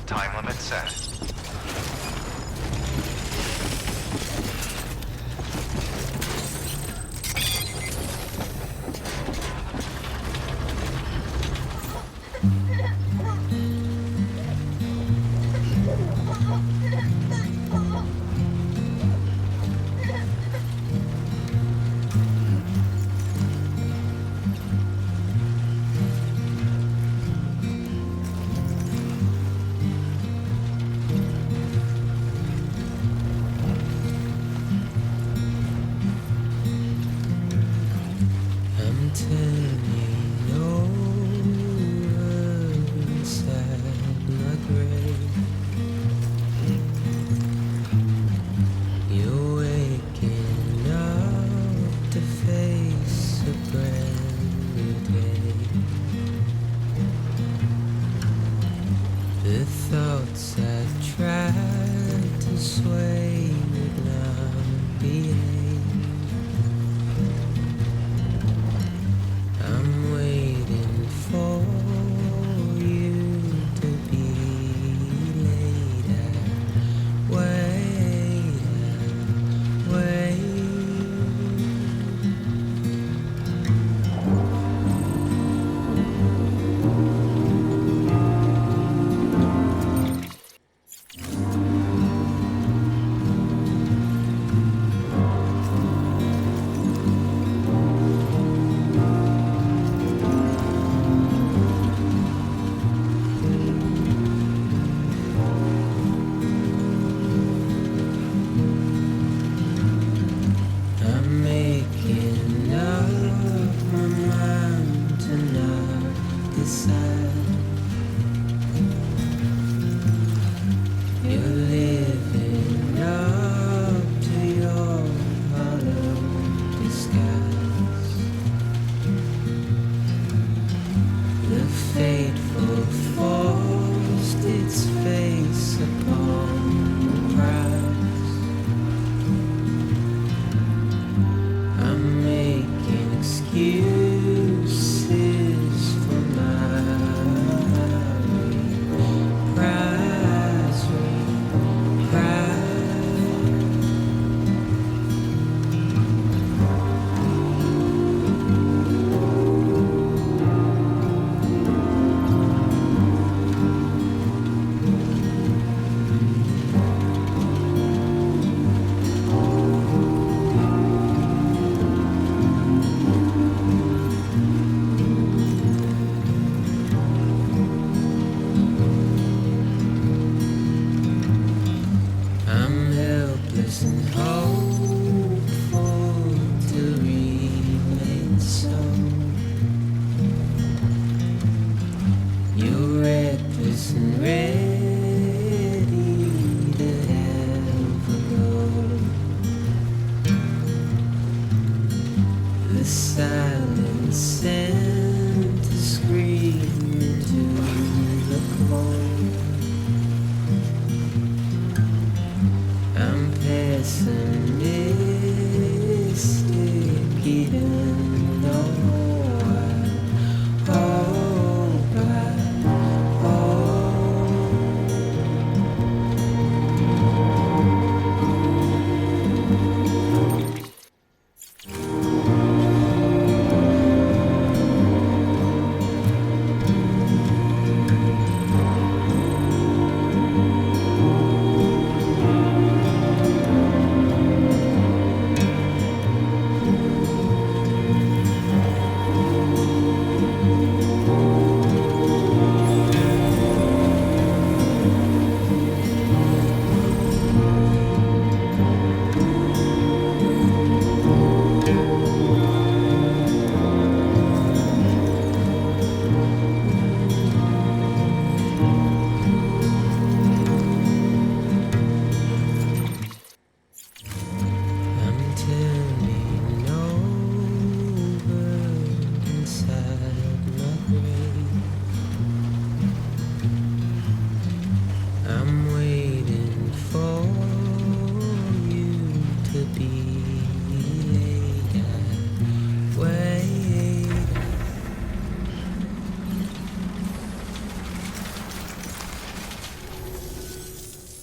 Time limit set.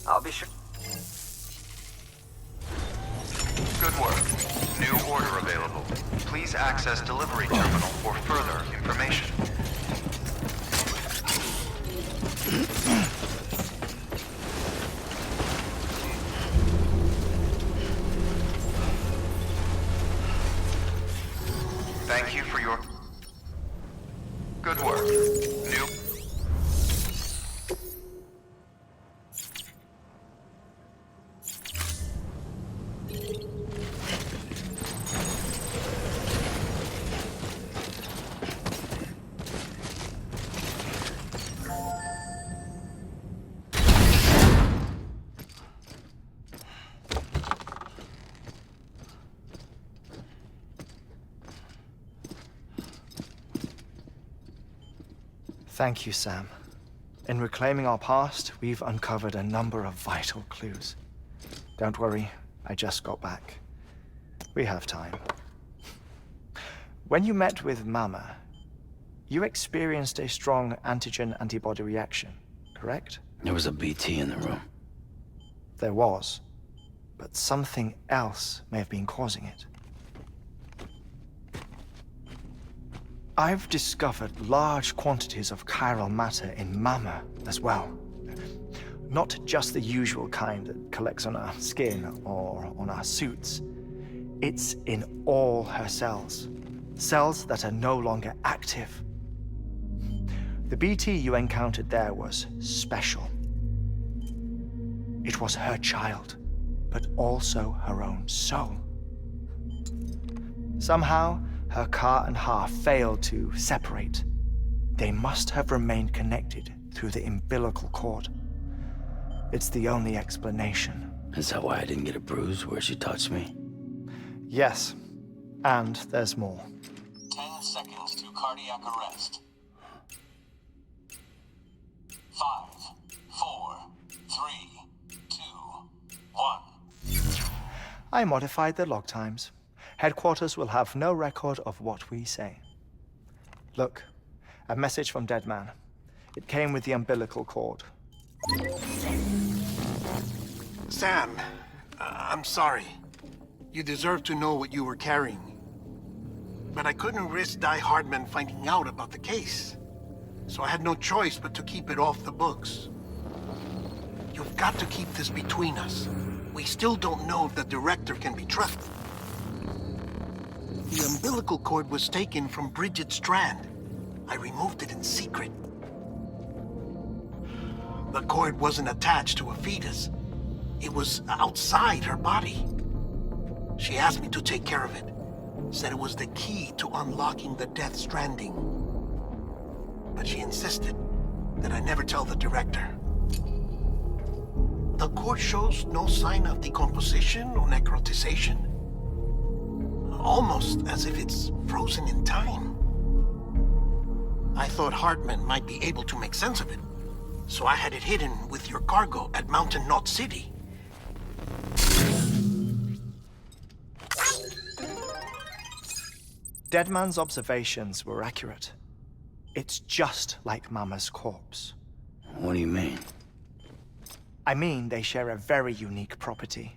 I'll be sure. Good work. New order available. Please access delivery terminal for further information. Thank you for your good work. New Thank you, Sam. In reclaiming our past, we've uncovered a number of vital clues. Don't worry, I just got back. We have time. When you met with Mama, you experienced a strong antigen-antibody reaction, correct? There was a BT in the room. There was, but something else may have been causing it. I've discovered large quantities of chiral matter in Mama as well. Not just the usual kind that collects on our skin or on our suits. It's in all her cells. Cells that are no longer active. The BT you encountered there was special. It was her child, but also her own soul. Somehow, her car and half failed to separate. They must have remained connected through the umbilical cord. It's the only explanation. Is that why I didn't get a bruise where she touched me? Yes, and there's more. 10 seconds to cardiac arrest. 5, 4, 3, 2, 1. I modified the log times. Headquarters will have no record of what we say. Look, a message from Dead Man. It came with the umbilical cord. Sam, I'm sorry. You deserve to know what you were carrying. But I couldn't risk Die Hardman finding out about the case. So I had no choice but to keep it off the books. You've got to keep this between us. We still don't know if the director can be trusted. The umbilical cord was taken from Bridget Strand. I removed it in secret. The cord wasn't attached to a fetus. It was outside her body. She asked me to take care of it. Said it was the key to unlocking the Death Stranding. But she insisted that I never tell the director. The cord shows no sign of decomposition or necrotization. Almost as if it's frozen in time. I thought Hartman might be able to make sense of it, so I had it hidden with your cargo at Mountain Knot City. Deadman's observations were accurate. It's just like Mama's corpse. What do you mean? I mean, they share a very unique property.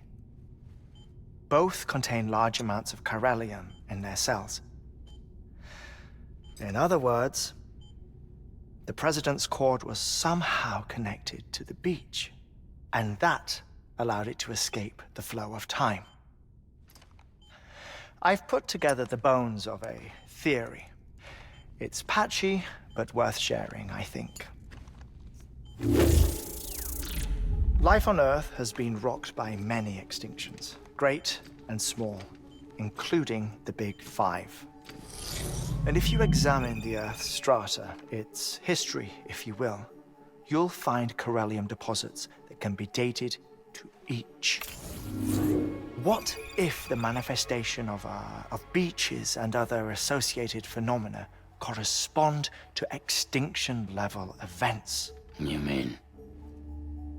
Both contain large amounts of chiralium in their cells. In other words, the president's cord was somehow connected to the beach, and that allowed it to escape the flow of time. I've put together the bones of a theory. It's patchy, but worth sharing, I think. Life on Earth has been rocked by many extinctions. Great and small, including the Big Five. And if you examine the Earth's strata, its history, if you will, you'll find chiralium deposits that can be dated to each. What if the manifestation of beaches and other associated phenomena correspond to extinction-level events? You mean?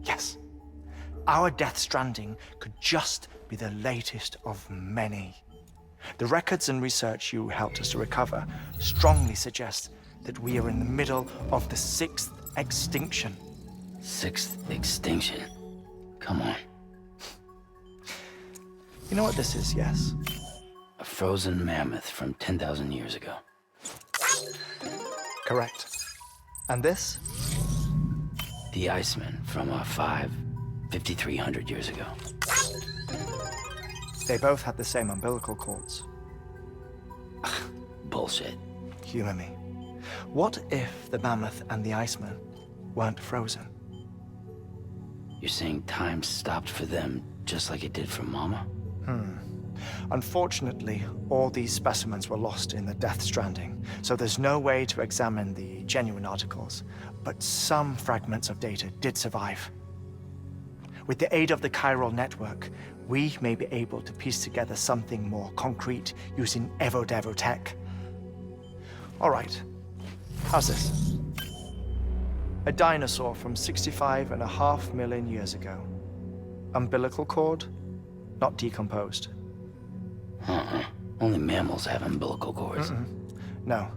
Yes. Our Death Stranding could just be the latest of many. The records and research you helped us to recover strongly suggest that we are in the middle of the 6th extinction. 6th extinction? Come on. You know what this is, yes? A frozen mammoth from 10,000 years ago. Correct. And this? The Iceman from 5,300 years ago. They both had the same umbilical cords. Bullshit. Humor me. What if the mammoth and the Iceman weren't frozen? You're saying time stopped for them just like it did for Mama? Unfortunately, all these specimens were lost in the Death Stranding, so there's no way to examine the genuine articles, but some fragments of data did survive. With the aid of the chiral network, we may be able to piece together something more concrete using Evo-Devo tech. All right, how's this? A dinosaur from 65.5 million years ago. Umbilical cord, not decomposed. Only mammals have umbilical cords. No.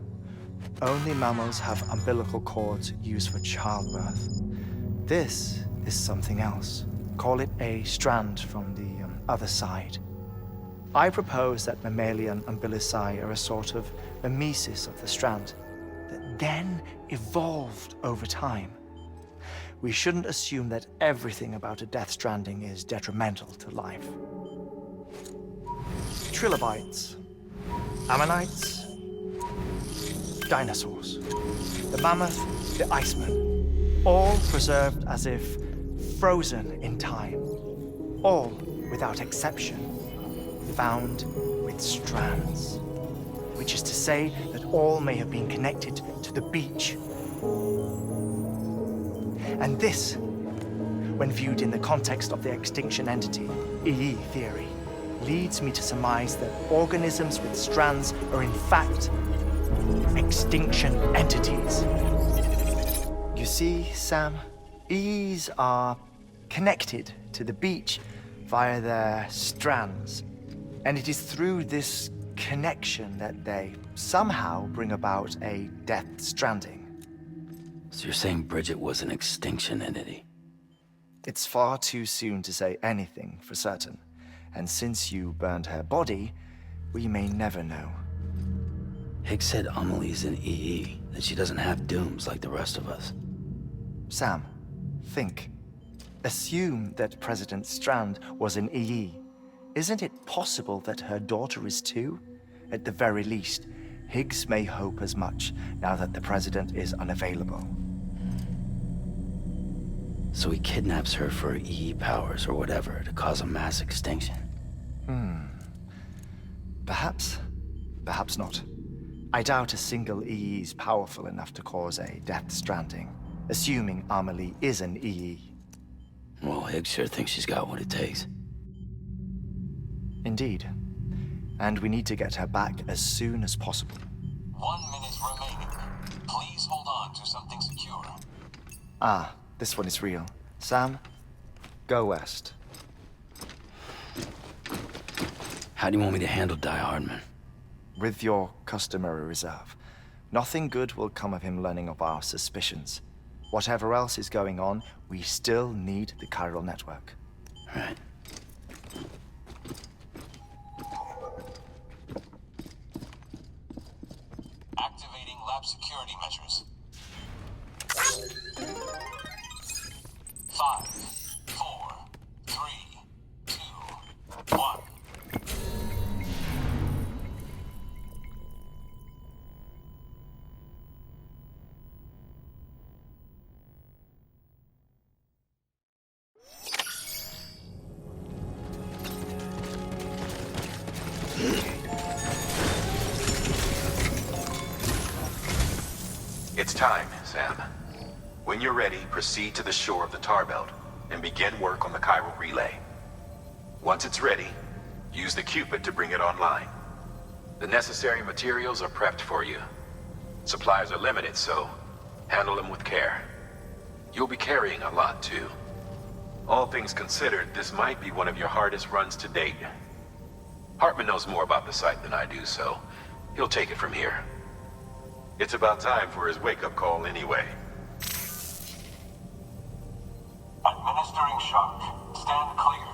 Only mammals have umbilical cords used for childbirth. This is something else. Call it a strand from the other side. I propose that mammalian umbilici are a sort of mimesis of the strand that then evolved over time. We shouldn't assume that everything about a Death Stranding is detrimental to life. Trilobites, ammonites, dinosaurs, the mammoth, the Iceman, all preserved as if frozen in time, all, without exception, found with strands, which is to say that all may have been connected to the beach. And this, when viewed in the context of the extinction entity, EE theory, leads me to surmise that organisms with strands are in fact extinction entities. You see, Sam, EEs are connected to the beach via their strands, and it is through this connection that they somehow bring about a Death Stranding. So you're saying Bridget was an extinction entity? It's far too soon to say anything for certain, and since you burned her body, we may never know. Higgs said Amelie's an EE, that she doesn't have dooms like the rest of us. Sam, think. Assume that President Strand was an EE. Isn't it possible that her daughter is too? At the very least, Higgs may hope as much now that the president is unavailable. So he kidnaps her for EE powers or whatever to cause a mass extinction. Perhaps. Perhaps not. I doubt a single EE is powerful enough to cause a Death Stranding, assuming Amelie is an EE. Well, Higgs sure thinks she's got what it takes. Indeed. And we need to get her back as soon as possible. 1 minute remaining. Please hold on to something secure. Ah, this one is real. Sam, go west. How do you want me to handle Die Hardman? With your customary reserve. Nothing good will come of him learning of our suspicions. Whatever else is going on, we still need the chiral network. Right. Activating lab security measures. 5, 4, 3, 2, 1. It's time, Sam. When you're ready, proceed to the shore of the tar belt and begin work on the chiral relay. Once it's ready, use the Cupid to bring it online. The necessary materials are prepped for you. Supplies are limited, so handle them with care. You'll be carrying a lot, too. All things considered, this might be one of your hardest runs to date. Hartman knows more about the site than I do, so he'll take it from here. It's about time for his wake-up call anyway. Administering shock. Stand clear.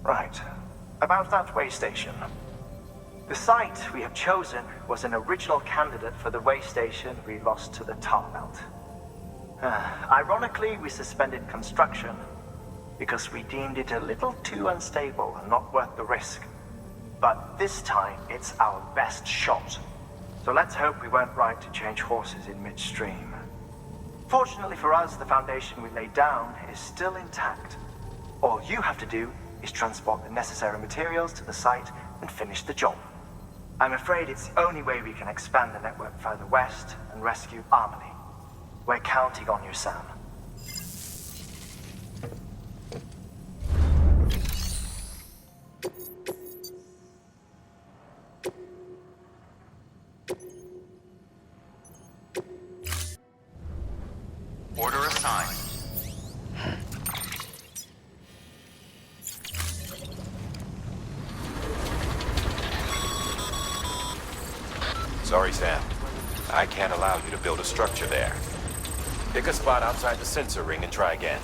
Right. About that way station. The site we have chosen was an original candidate for the way station we lost to the tar belt. Ironically, we suspended construction because we deemed it a little too unstable and not worth the risk. But this time, it's our best shot. So let's hope we weren't right to change horses in midstream. Fortunately for us, the foundation we laid down is still intact. All you have to do is transport the necessary materials to the site and finish the job. I'm afraid it's the only way we can expand the network further west and rescue Harmony. We're counting on you, Sam. Order assigned. Sorry, Sam. I can't allow you to build a structure there. Pick a spot outside the sensor ring and try again.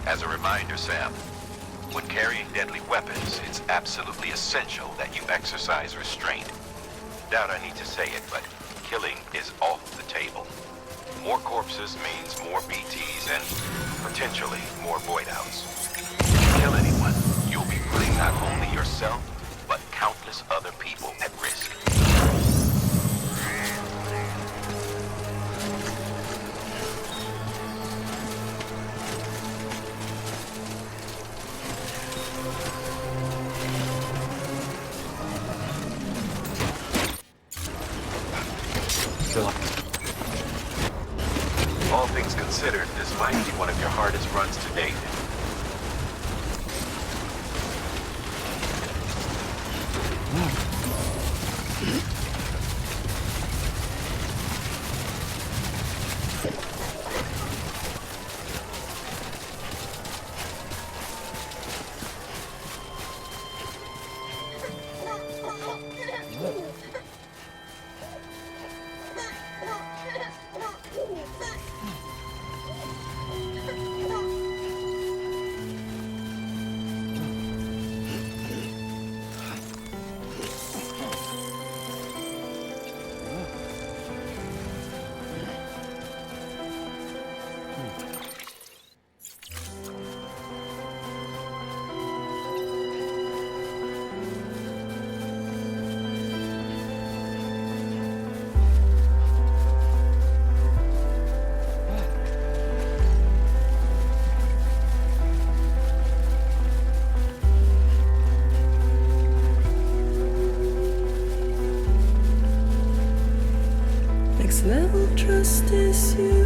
As a reminder, Sam, when carrying deadly weapons, it's absolutely essential that you exercise restraint. Doubt I need to say it, but killing is off the table. More corpses means more BTs and potentially more void-outs. If you kill anyone, you'll be putting not only yourself, but countless other people at risk. All things considered, this might be one of your hardest runs to date. level trust is you.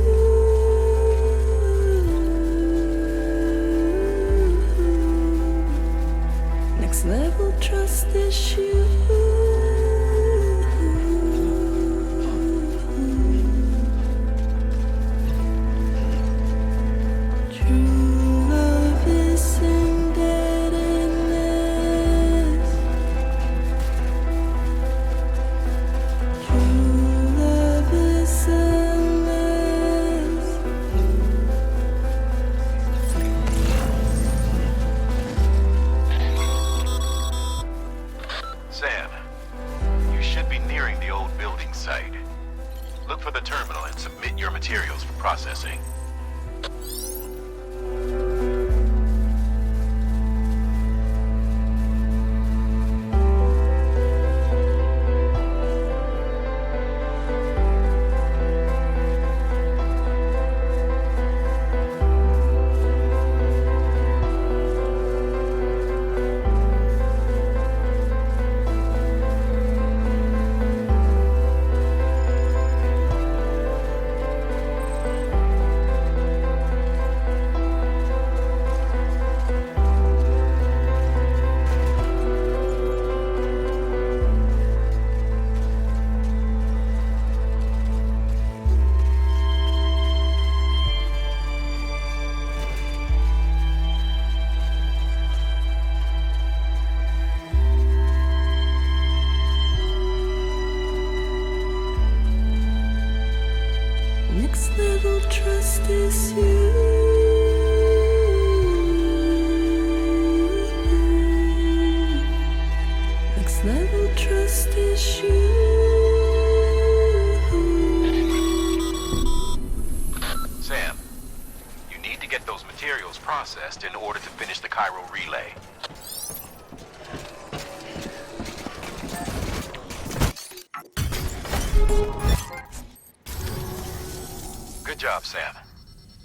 Next level trust is you. True love isn't dead in this. True love is endless. Sam, you should be nearing the old building site. Look for the terminal and submit your materials for processing. Next level trust is you. Next level trust is you. Sam, you need to get those materials processed in order to finish the Cairo relay. Good job, Sam.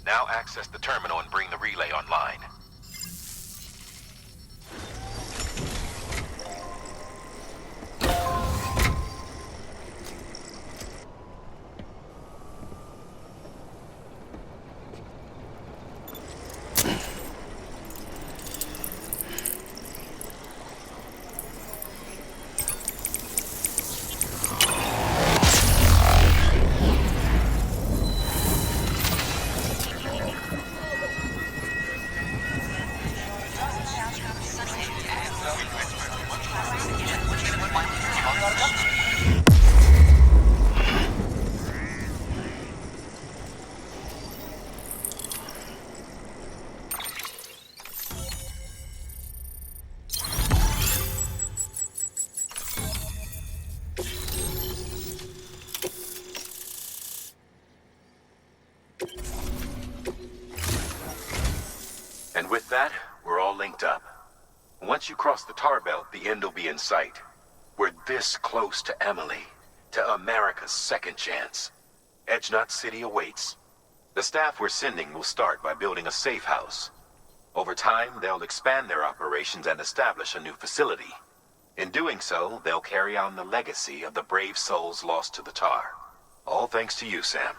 Now access the terminal and bring the relay online. And with that, we're all linked up. Once you cross the tar belt, the end will be in sight. We're this close to Emily, to America's second chance. Edgenut City awaits. The staff we're sending will start by building a safe house. Over time, they'll expand their operations and establish a new facility. In doing so, they'll carry on the legacy of the brave souls lost to the tar. All thanks to you, Sam.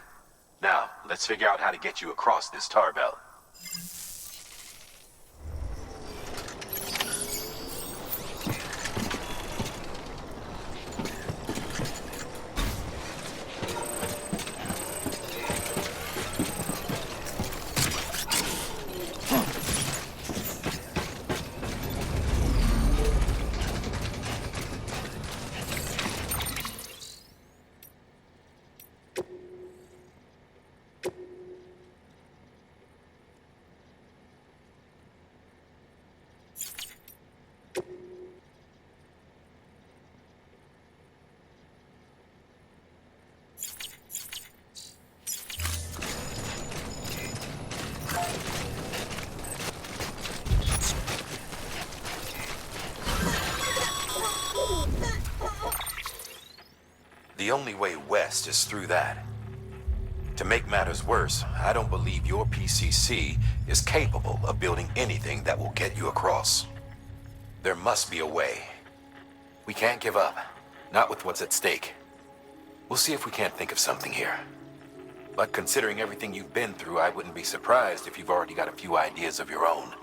Now, let's figure out how to get you across this tar belt. The only way west is through that. To make matters worse, I don't believe your PCC is capable of building anything that will get you across. There must be a way. We can't give up, not with what's at stake. We'll see if we can't think of something here. But considering everything you've been through, I wouldn't be surprised if you've already got a few ideas of your own.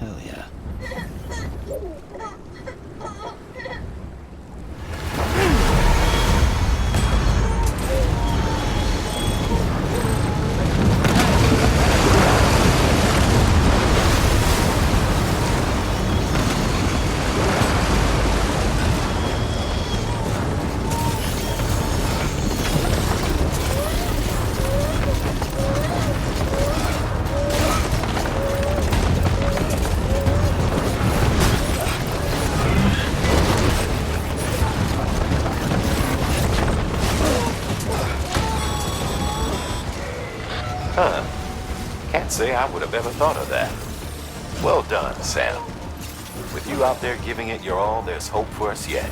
Hell yeah. Huh. Can't say I would have ever thought of that. Well done, Sam. With you out there giving it your all, there's hope for us yet.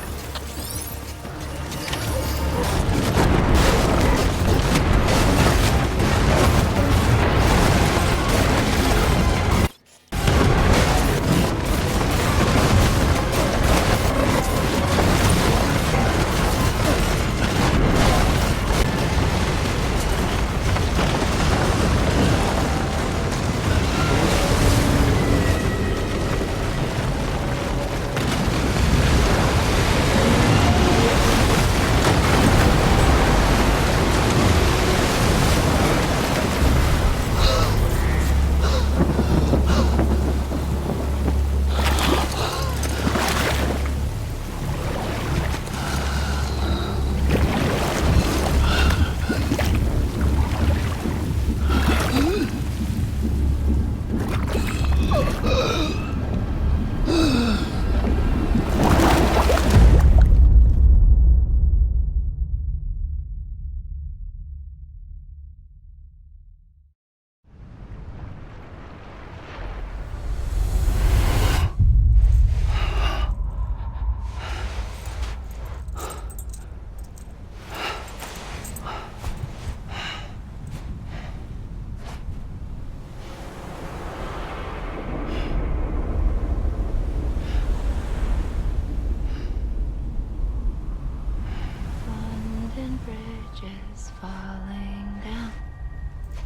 London Bridge is falling down,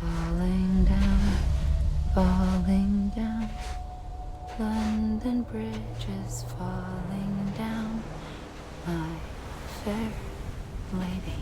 falling down, falling down. London Bridge is falling down, my fair lady.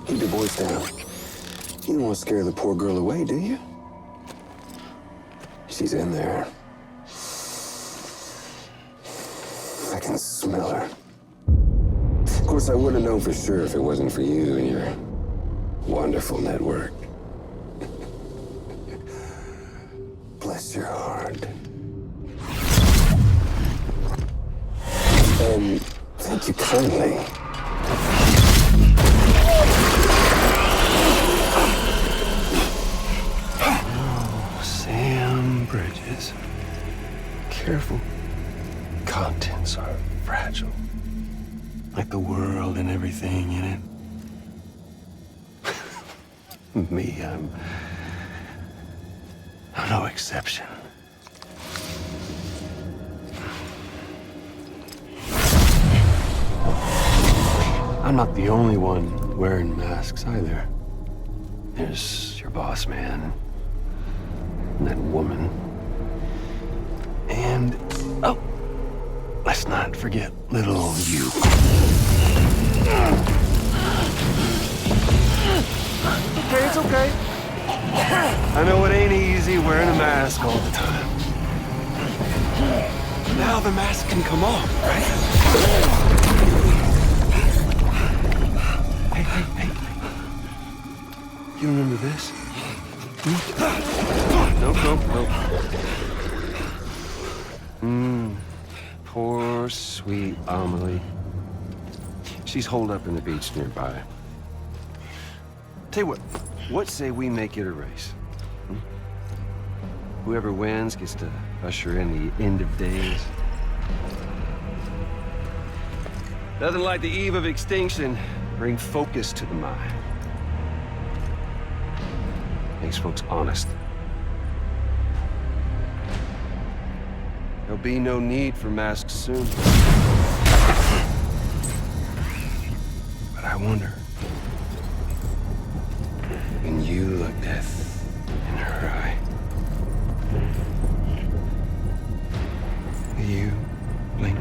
Keep your voice down. You don't want to scare the poor girl away, do you? She's in there. I can smell her. Of course, I wouldn't know for sure if it wasn't for you and your wonderful network. Bless your heart. And thank you kindly. Oh, Sam Bridges. Careful. Contents are fragile. Like the world and everything in it. Me, I'm no exception. I'm not the only one wearing masks either. There's your boss man, and that woman, and, oh, let's not forget little you. Okay, it's okay. I know it ain't easy wearing a mask all the time. Now the mask can come off, right? Hey. You remember this? Nope. Poor, sweet Amelie. She's holed up in the beach nearby. Tell you what say we make it a race? Whoever wins gets to usher in the end of days. Nothing like the eve of extinction. Bring focus to the mind. Makes folks honest. There'll be no need for masks soon. But I wonder, when you look death in her eye, will you blink?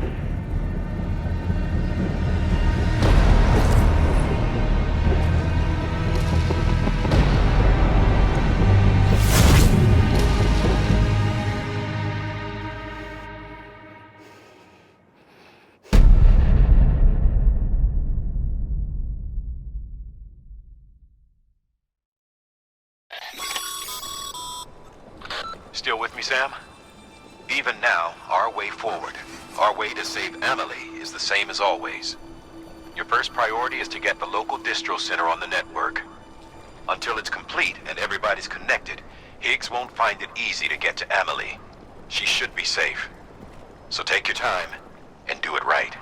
Still with me, Sam? Even now, our way forward, our way to save Amelie is the same as always. Your first priority is to get the local distro center on the network. Until it's complete and everybody's connected, Higgs won't find it easy to get to Amelie. She should be safe. So take your time and do it right.